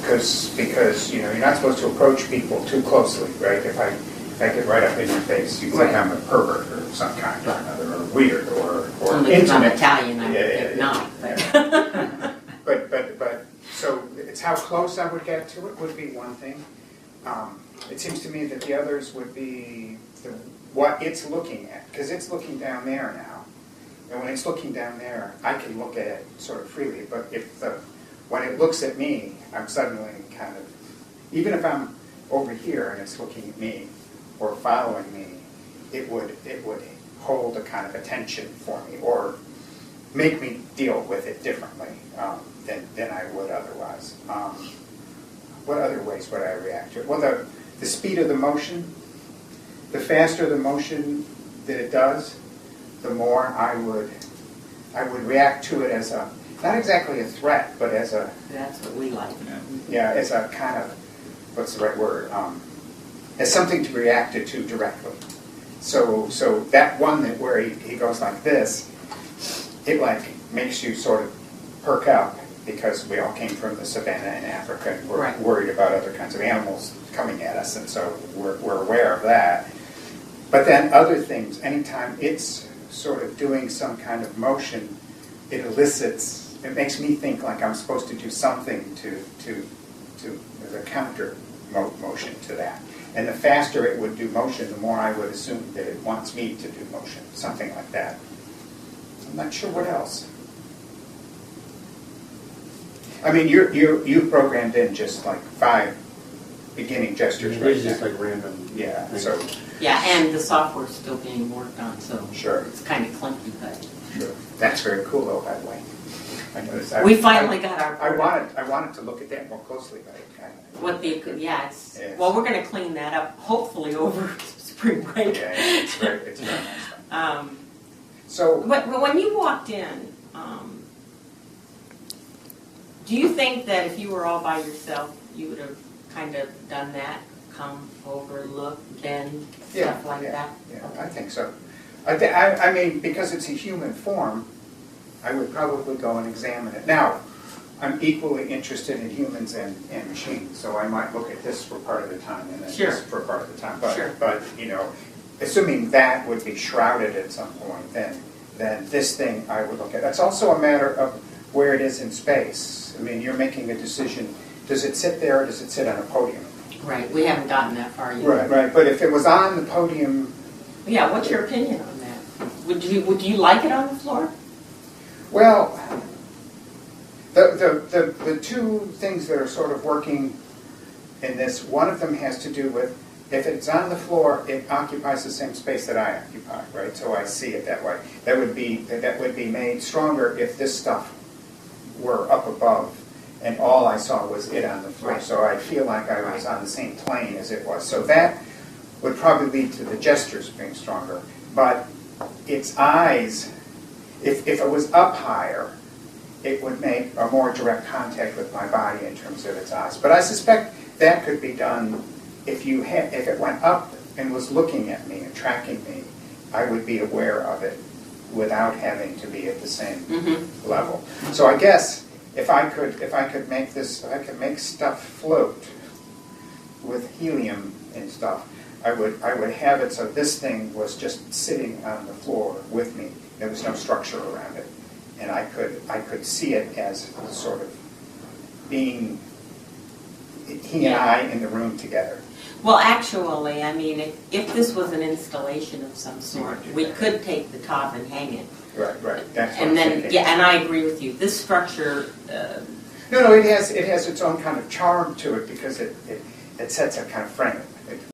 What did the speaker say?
because you're not supposed to approach people too closely, right? If I get right up in your face, you think I'm a pervert or some kind or another, or weird, or only because I'm Italian, I yeah, not. But so it's how close I would get to it would be one thing. It seems to me that the others would be what it's looking at, because it's looking down there now. And when it's looking down there, I can look at it sort of freely. But when it looks at me, I'm suddenly kind of, even if I'm over here and it's looking at me or following me, it would hold a kind of attention for me or make me deal with it differently than I would otherwise. What other ways would I react to it? Well, the speed of the motion, the faster the motion that it does, the more I would react to it as not exactly a threat, but as a... That's what we like. Yeah, as a kind of, what's the right word? As something to react to directly. So that one where he goes like this, it like makes you sort of perk up, because we all came from the savannah in Africa and we're worried about other kinds of animals coming at us, and so we're aware of that. But then other things, anytime it's sort of doing some kind of motion, it makes me think like I'm supposed to do something to as a counter motion to that. And the faster it would do motion, the more I would assume that it wants me to do motion, something like that. I'm not sure what else. I mean, you programmed in just like 5 beginning gestures right now. It's just like random. Yeah. things. So. Yeah, and the software's still being worked on, so Sure. it's kind of clunky, but Sure. That's very cool, though, by the way. I noticed. we finally got our. I wanted to look at that more closely, but it kind of. It's well, we're going to clean that up, hopefully over spring break. Yeah, it's very nice. So. But when you walked in, do you think that if you were all by yourself, you would have kind of done that, come over, look, bend, stuff like that? Yeah, I think so. I mean, because it's a human form, I would probably go and examine it. Now, I'm equally interested in humans and machines, so I might look at this for part of the time and then this for part of the time. But assuming that would be shrouded at some point, then this thing I would look at. That's also a matter of where it is in space. I mean, you're making a decision. Does it sit there or does it sit on a podium? Right, we haven't gotten that far yet. Right. But if it was on the podium... Yeah, what's your opinion on that? Would you like it on the floor? Well, the two things that are sort of working in this, one of them has to do with, if it's on the floor, it occupies the same space that I occupy, right? So I see it that way. That would be made stronger if this stuff were up above and all I saw was it on the floor. Right. So I feel like I was on the same plane as it was. So that would probably lead to the gestures being stronger. But its eyes, if it was up higher, it would make a more direct contact with my body in terms of its eyes. But I suspect that could be done if it went up and was looking at me and tracking me, I would be aware of it without having to be at the same level. So I guess if I could make stuff float with helium and stuff, I would have it so this thing was just sitting on the floor with me. There was no structure around it, and I could see it as sort of being he and I in the room together. Well, actually, I mean, if this was an installation of some sort, we could take the top and hang it. Right. That's what and I'm then, thinking. yeah, and I agree with you. This structure. No, it has its own kind of charm to it because it sets a kind of frame.